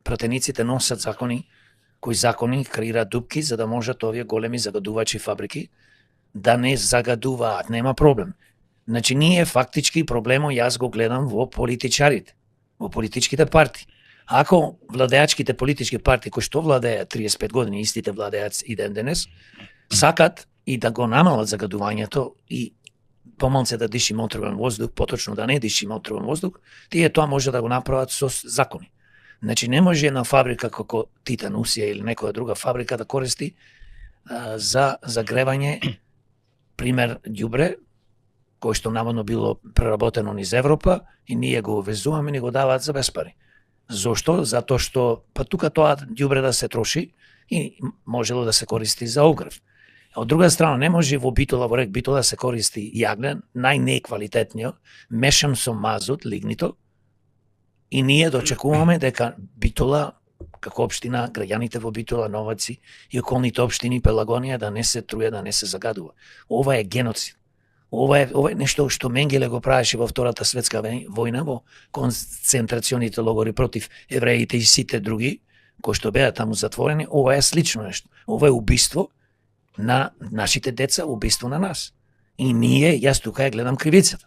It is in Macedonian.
пратениците носат закони, кои закони креираат дупки за да можат овие големи загадувачи фабрики да не загадуваат, нема проблем. Значи ние фактички проблемот јас го гледам во политичарите, во политичките партии. Ако владеачките политички партии кои што владеат 35 години, истите владеат и ден денес, сакат и да го намалат загадувањето и помалце да дишиме отровен воздух, поточно да не дишиме отровен воздух, тие тоа може да го направат со закони. Значи не може една фабрика како Титанусија или некоја друга фабрика да користи за загревање, пример ѓубре, кој што наводно било преработено низ Европа и ние го увезуваме и ни го даваат за без пари. Зошто? Затоа што тука тоа ѓубре да се троши и можело да се користи за огрев. Од друга страна, не може во битола, во рек битола да се користи јаглен, најнеквалитетниот, мешан со мазут, лигнито, и ние дочекуваме дека битола, како општина, граѓаните во Битола, Новаци и околните општини Пелагонија да не се труе, да не се загадува. Ова е геноцид. Ова е нешто што Менгеле го правеше во Втората светска војна, во концентрационите логори против евреите и сите други, кои што беа таму затворени. Ова е слично нешто. Ова е убиство на нашите деца, убиство на нас. И ние, јас тука ја гледам кривицата.